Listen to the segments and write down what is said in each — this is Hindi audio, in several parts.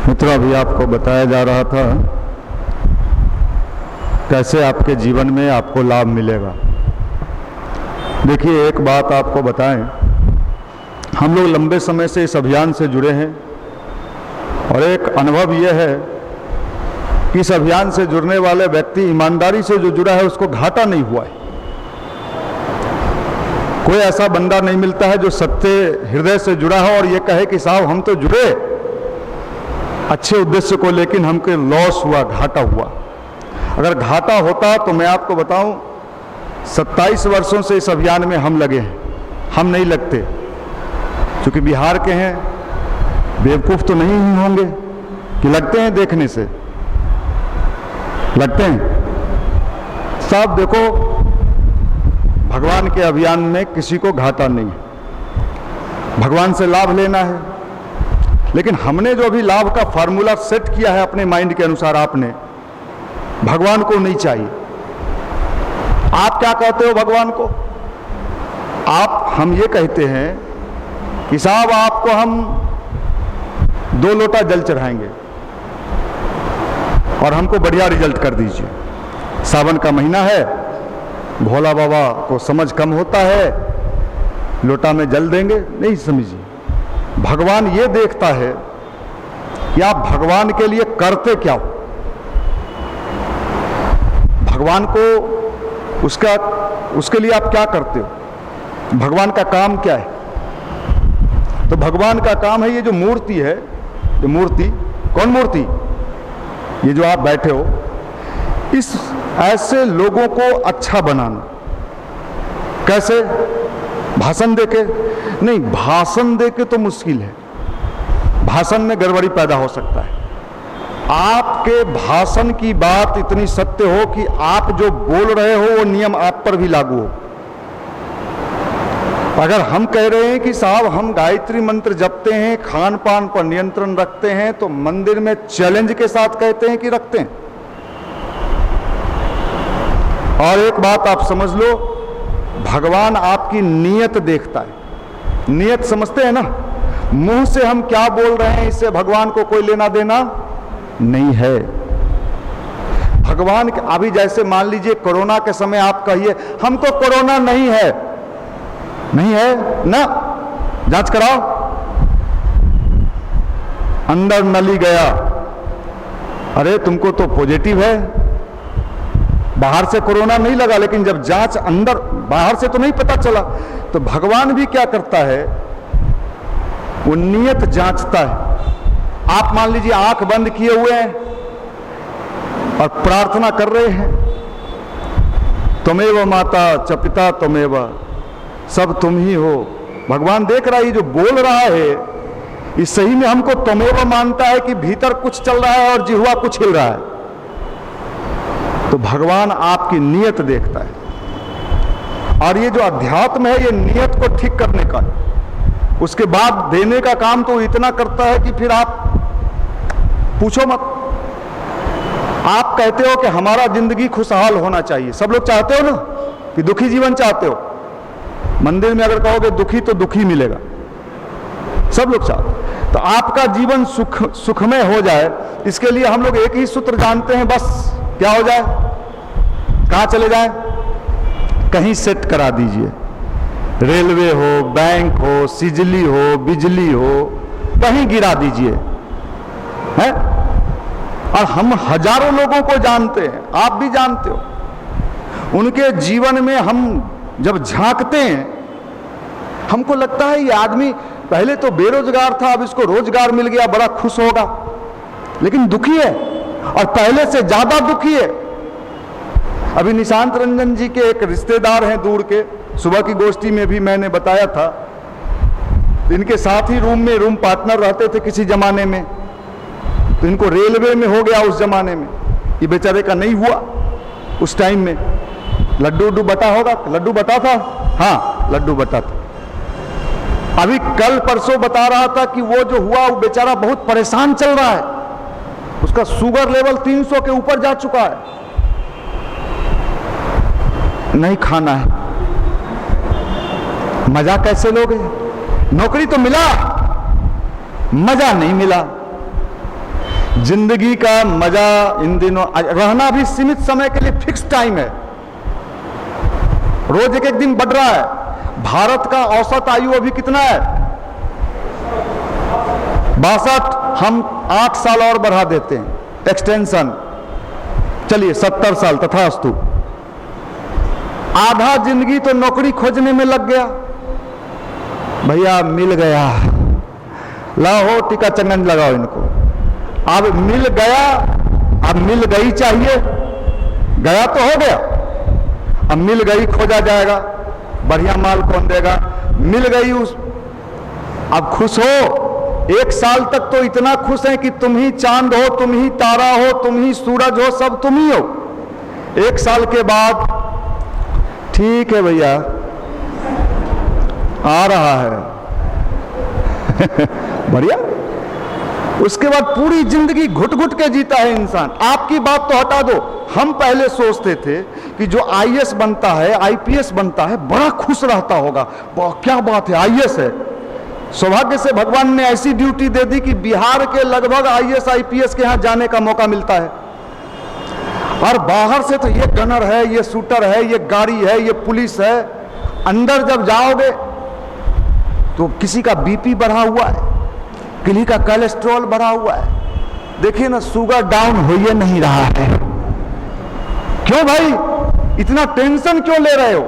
मित्रों, अभी आपको बताया जा रहा था कैसे आपके जीवन में आपको लाभ मिलेगा। देखिए, एक बात आपको बताएं, हम लोग लंबे समय से इस अभियान से जुड़े हैं और एक अनुभव यह है कि इस अभियान से जुड़ने वाले व्यक्ति ईमानदारी से जो जुड़ा है उसको घाटा नहीं हुआ है। कोई ऐसा बंदा नहीं मिलता है जो सत्य हृदय से जुड़ा हो और ये कहे कि साहब हम तो जुड़े अच्छे उद्देश्य को, लेकिन हमको लॉस हुआ, घाटा हुआ। अगर घाटा होता तो मैं आपको बताऊं, 27 वर्षों से इस अभियान में हम लगे हैं। हम नहीं लगते, क्योंकि बिहार के हैं, बेवकूफ़ तो नहीं ही होंगे कि लगते हैं देखने से, लगते हैं। साहब देखो, भगवान के अभियान में किसी को घाटा नहीं है, भगवान से लाभ लेना है। लेकिन हमने जो भी लाभ का फार्मूला सेट किया है अपने माइंड के अनुसार, आपने भगवान को नहीं चाहिए। आप क्या कहते हो भगवान को? हम ये कहते हैं कि साहब आपको हम 2 लोटा जल चढ़ाएंगे और हमको बढ़िया रिजल्ट कर दीजिए। सावन का महीना है, भोला बाबा को समझ कम होता है, लोटा में जल देंगे। नहीं समझिए, भगवान ये देखता है कि आप भगवान के लिए करते क्या हो। भगवान को उसके लिए आप क्या करते हो, भगवान का काम क्या है? तो भगवान का काम है ये जो मूर्ति है, जो मूर्ति, कौन मूर्ति? ये जो आप बैठे हो, इस ऐसे लोगों को अच्छा बनाना। कैसे? भाषण देके नहीं, भाषण देके तो मुश्किल है, भाषण में गड़बड़ी पैदा हो सकता है। आपके भाषण की बात इतनी सत्य हो कि आप जो बोल रहे हो वो नियम आप पर भी लागू हो। अगर हम कह रहे हैं कि साहब हम गायत्री मंत्र जपते हैं, खान पान पर नियंत्रण रखते हैं, तो मंदिर में चैलेंज के साथ कहते हैं कि रखते हैं। और एक बात आप समझ लो, भगवान आपकी नीयत देखता है। नीयत समझते हैं ना? मुंह से हम क्या बोल रहे हैं इससे भगवान को कोई लेना देना नहीं है। भगवान अभी जैसे मान लीजिए कोरोना के समय आप कहिए हमको कोरोना नहीं है, नहीं है ना, जांच कराओ, अंदर नली गया, अरे तुमको तो पॉजिटिव है, बाहर से कोरोना नहीं लगा, लेकिन जब जांच अंदर, बाहर से तो नहीं पता चला। तो भगवान भी क्या करता है, वो नियत जांचता है। आप मान लीजिए आंख बंद किए हुए हैं और प्रार्थना कर रहे हैं, त्वमेव माता च पिता त्वमेव, सब तुम ही हो। भगवान देख रहा है, ये जो बोल रहा है इस सही में हमको त्वमेव मानता है कि भीतर कुछ चल रहा है और जिह्वा कुछ हिल रहा है। तो भगवान आपकी नियत देखता है। और ये जो अध्यात्म है, ये नियत को ठीक करने का, उसके बाद देने का काम तो इतना करता है कि फिर आप पूछो मत। आप कहते हो कि हमारा जिंदगी खुशहाल होना चाहिए, सब लोग चाहते हो ना कि दुखी जीवन चाहते हो। मंदिर में अगर कहोगे दुखी तो दुखी मिलेगा, सब लोग चाहते। तो आपका जीवन सुखमय हो जाए, इसके लिए हम लोग एक ही सूत्र जानते हैं, बस क्या हो जाए, कहां चले जाए, कहीं सेट करा दीजिए। रेलवे हो, बैंक हो, सिजली हो, बिजली हो, कहीं गिरा दीजिए, है? और हम हजारों लोगों को जानते हैं, आप भी जानते हो। उनके जीवन में हम जब झांकते हैं, हमको लगता है ये आदमी पहले तो बेरोजगार था, अब इसको रोजगार मिल गया, बड़ा खुश होगा, लेकिन दुखी है और पहले से ज्यादा दुखी है। अभी निशांत रंजन जी के एक रिश्तेदार हैं दूर के, सुबह की गोष्ठी में भी मैंने बताया था, इनके साथ ही रूम में रूम पार्टनर रहते थे किसी जमाने में। तो इनको रेलवे में हो गया उस जमाने में, ये बेचारे का नहीं हुआ उस टाइम में। लड्डू उड्डू बटा होगा, लड्डू बटा था, हाँ लड्डू बटा था। अभी कल परसों बता रहा था कि वो जो हुआ वो बेचारा बहुत परेशान चल रहा है, उसका शुगर लेवल 300 के ऊपर जा चुका है। नहीं खाना है, मजा कैसे लोगे? नौकरी तो मिला, मजा नहीं मिला। जिंदगी का मजा इन दिनों रहना भी सीमित समय के लिए फिक्स टाइम है, रोज एक एक दिन बढ़ रहा है। भारत का औसत आयु अभी कितना है? 62। हम 8 साल और बढ़ा देते हैं, एक्सटेंशन, चलिए 70 साल तथास्तु। आधा जिंदगी तो नौकरी खोजने में लग गया। भैया मिल गया, लाओ टीका चंगन लगाओ इनको। अब मिल गया, अब मिल गई चाहिए, गया तो हो गया, अब मिल गई खोजा जाएगा, बढ़िया माल कौन देगा? मिल गई उस, अब खुश हो। 1 साल तक तो इतना खुश है कि तुम ही चांद हो, तुम ही तारा हो, तुम ही सूरज हो, सब तुम ही हो। 1 साल के बाद ठीक है भैया आ रहा है बढ़िया। उसके बाद पूरी जिंदगी घुट घुट के जीता है इंसान। आपकी बात तो हटा दो, हम पहले सोचते थे कि जो आईएएस बनता है, आईपीएस बनता है, बड़ा खुश रहता होगा, क्या बात है आईएएस है। सौभाग्य से भगवान ने ऐसी ड्यूटी दे दी कि बिहार के लगभग आईएएस आईपीएस के यहां जाने का मौका मिलता है। और बाहर से तो ये गनर है, ये शूटर है, ये गाड़ी है, ये पुलिस है। अंदर जब जाओगे तो किसी का बीपी बढ़ा हुआ है, किसी का कोलेस्ट्रॉल बढ़ा हुआ है। देखिए ना, शुगर डाउन हो ही नहीं रहा है। क्यों भाई इतना टेंशन क्यों ले रहे हो?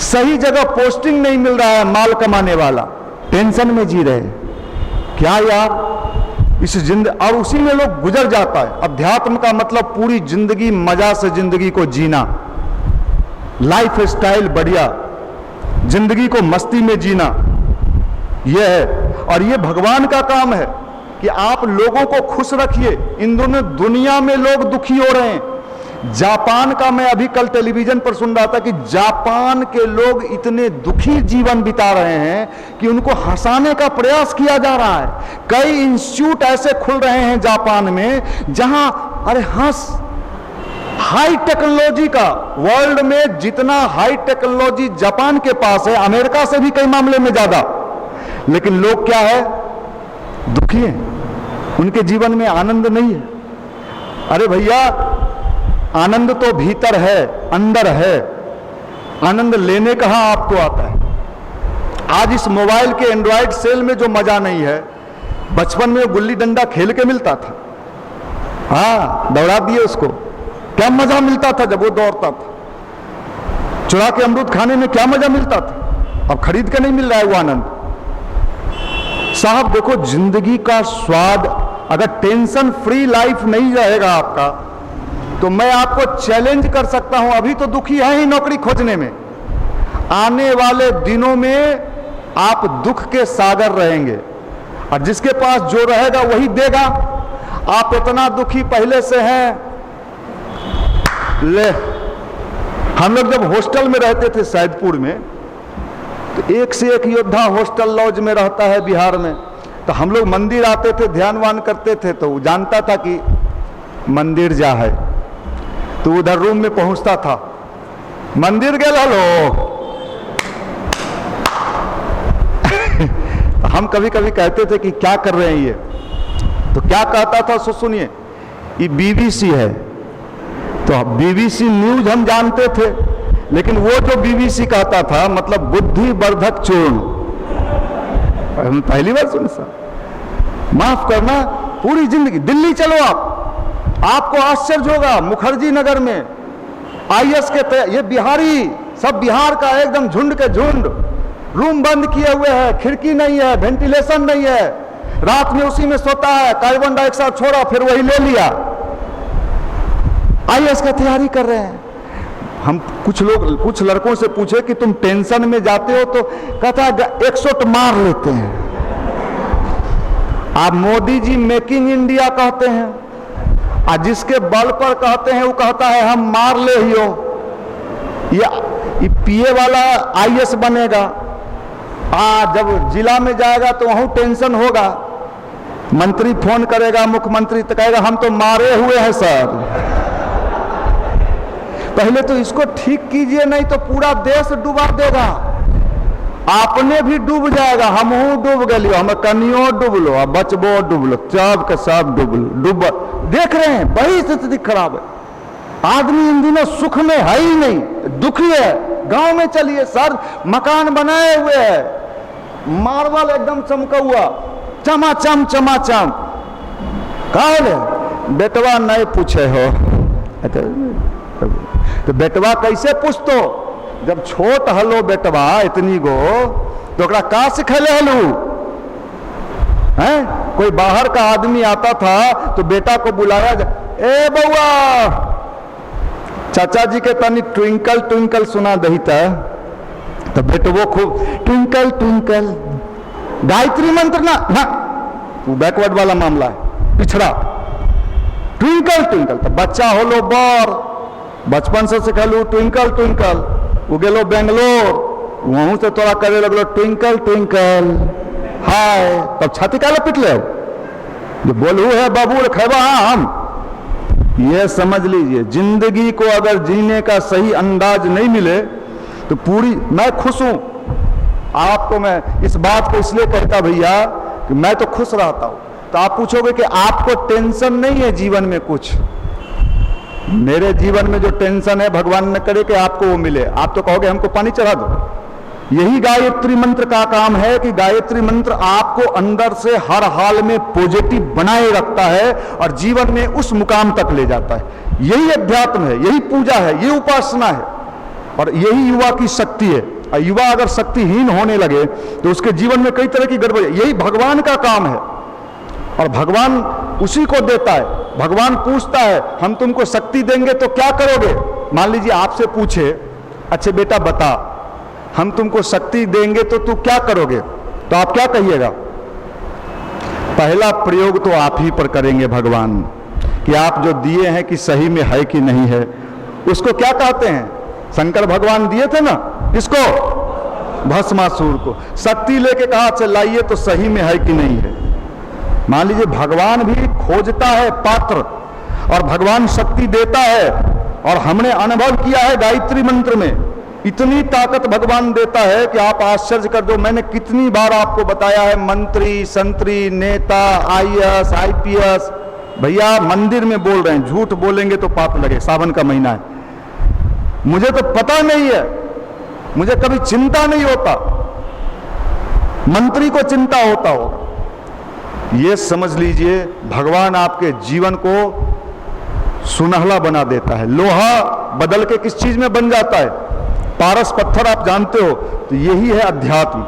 सही जगह पोस्टिंग नहीं मिल रहा है, माल कमाने वाला, टेंशन में जी रहे। क्या यार इस जिंदगी, और उसी में लोग गुजर जाता है। अध्यात्म का मतलब पूरी जिंदगी मजा से जिंदगी को जीना, लाइफ स्टाइल बढ़िया, जिंदगी को मस्ती में जीना, यह है। और ये भगवान का काम है कि आप लोगों को खुश रखिए। इन दोनों दुनिया में लोग दुखी हो रहे हैं। जापान का मैं अभी कल टेलीविजन पर सुन रहा था कि जापान के लोग इतने दुखी जीवन बिता रहे हैं कि उनको हंसाने का प्रयास किया जा रहा है। कई इंस्टीट्यूट ऐसे खुल रहे हैं जापान में जहां अरे हंस, हाई टेक्नोलॉजी का, वर्ल्ड में जितना हाई टेक्नोलॉजी जापान के पास है, अमेरिका से भी कई मामले में ज्यादा, लेकिन लोग क्या है, दुखी हैं। उनके जीवन में आनंद नहीं है। अरे भैया आनंद तो भीतर है, अंदर है। आनंद लेने कहां आपको आता है? आज इस मोबाइल के एंड्रॉयड सेल में जो मजा नहीं है, बचपन में गुल्ली डंडा खेल के मिलता था। हाँ, दौड़ा दिए उसको, क्या मजा मिलता था जब वो दौड़ता था। चुरा के अमरूद खाने में क्या मजा मिलता था, अब खरीद के नहीं मिल रहा है वो आनंद। साहब देखो, जिंदगी का स्वाद, अगर टेंशन फ्री लाइफ नहीं रहेगा आपका, तो मैं आपको चैलेंज कर सकता हूं, अभी तो दुखी है ही नौकरी खोजने में, आने वाले दिनों में आप दुख के सागर रहेंगे, और जिसके पास जो रहेगा वही देगा। आप इतना दुखी पहले से हैं। ले, हम लोग जब हॉस्टल में रहते थे सैदपुर में, तो एक से एक योद्धा हॉस्टल लॉज में रहता है बिहार में। तो हम लोग मंदिर आते थे, ध्यान वान करते थे, तो वो जानता था कि मंदिर जा है, तो उधर रूम में पहुंचता था, मंदिर गए लो हम कभी कभी कहते थे कि क्या कर रहे हैं ये, तो क्या कहता था सो सुनिए, ये बीबीसी है। तो बीबीसी न्यूज हम जानते थे, लेकिन वो जो बीबीसी कहता था मतलब बुद्धिवर्धक चूर्ण, हम पहली बार सुने सर। माफ करना, पूरी जिंदगी दिल्ली चलो आपको आश्चर्य होगा, मुखर्जी नगर में आईएएस के ये बिहारी, सब बिहार का एकदम झुंड के झुंड, रूम बंद किए हुए हैं, खिड़की नहीं है, वेंटिलेशन नहीं है, रात में उसी में सोता है, कार्बन डाइऑक्साइड छोड़ा फिर वही ले लिया, आईएएस का तैयारी कर रहे हैं। हम कुछ लड़कों से पूछे कि तुम टेंशन में जाते हो, तो कहता है 100 मार लेते हैं। आप मोदी जी मेकिंग इंडिया कहते हैं, और जिसके बल पर कहते हैं वो कहता है हम मार ले ही हो, ये पीए वाला आईएएस बनेगा। जब जिला में जाएगा तो वहां टेंशन होगा, मंत्री फोन करेगा, मुख्यमंत्री तो कहेगा हम तो मारे हुए हैं सर। पहले तो इसको ठीक कीजिए, नहीं तो पूरा देश डुबा देगा। आपने भी डूब जाएगा, हमहू डूब गलियो, हम कनियो डूब लो, अब बचबो डूब लो, सब के सब डूब लो, डूब। देख रहे हैं बड़ी स्थिति खराब है, आदमी इन दिनों सुख में है ही नहीं, दुखी है। गांव में चलिए सर, मकान बनाए हुए है, मार्बल एकदम चमका हुआ, चमाचम चमाचम। कहा बेटवा नहीं पूछे हो, तो बेटवा कैसे पूछतो, जब छोट हलो बेटवा इतनी गो, तो का सिखले हलू हैं? कोई बाहर का आदमी आता था तो बेटा को बुलाया, ए बउआ, चाचा जी के तनी ट्विंकल ट्विंकल सुना दही था, तो बेटवो खूब ट्विंकल ट्विंकल, गायत्री मंत्र ना, वो बैकवर्ड वाला मामला है, पिछड़ा। ट्विंकल ट्विंकल तो बच्चा होलो बर, बचपन से सिखलू ट्विंकल ट्विंकल, वो गेलो बेंगलोर, वहां से तोरा करे लगलो ट्विंकल ट्विंकल हाय, तब छाती काला पिट ले, जो बोलू है बाबू खेबा हम। ये समझ लीजिए, जिंदगी को अगर जीने का सही अंदाज नहीं मिले तो पूरी, मैं खुश हूं आपको, मैं इस बात को इसलिए कहता भैया कि मैं तो खुश रहता हूं। तो आप पूछोगे कि आपको टेंशन नहीं है जीवन में कुछ, मेरे जीवन में जो टेंशन है भगवान न करे कि आपको वो मिले, आप तो कहोगे हमको पानी चढ़ा दो। यही गायत्री मंत्र का काम है कि गायत्री मंत्र आपको अंदर से हर हाल में पॉजिटिव बनाए रखता है और जीवन में उस मुकाम तक ले जाता है। यही अध्यात्म है, यही पूजा है, यही उपासना है, और यही युवा की शक्ति है। और युवा अगर शक्तिहीन होने लगे तो उसके जीवन में कई तरह की गड़बड़ी, यही भगवान का काम है और भगवान उसी को देता है। भगवान पूछता है हम तुमको शक्ति देंगे तो क्या करोगे। मान लीजिए आपसे पूछे, अच्छा बेटा बता, हम तुमको शक्ति देंगे तो तू क्या करोगे, तो आप क्या कहिएगा? पहला प्रयोग तो आप ही पर करेंगे भगवान, कि आप जो दिए हैं कि सही में है कि नहीं है। उसको क्या कहते हैं? शंकर भगवान दिए थे ना, इसको भस्मासुर को शक्ति लेके कहा चलाइए तो सही में है कि नहीं है। मान लीजिए भगवान भी खोजता है पात्र और भगवान शक्ति देता है, और हमने अनुभव किया है गायत्री मंत्र में इतनी ताकत भगवान देता है कि आप आश्चर्य कर दो। मैंने कितनी बार आपको बताया है, मंत्री संतरी नेता आईएएस आईपीएस, भैया मंदिर में बोल रहे हैं, झूठ बोलेंगे तो पाप लगे। सावन का महीना है, मुझे तो पता नहीं है, मुझे कभी चिंता नहीं होता, मंत्री को चिंता होता होगा। ये समझ लीजिए भगवान आपके जीवन को सुनहला बना देता है। लोहा बदल के किस चीज में बन जाता है? पारस पत्थर आप जानते हो, तो यही है अध्यात्म।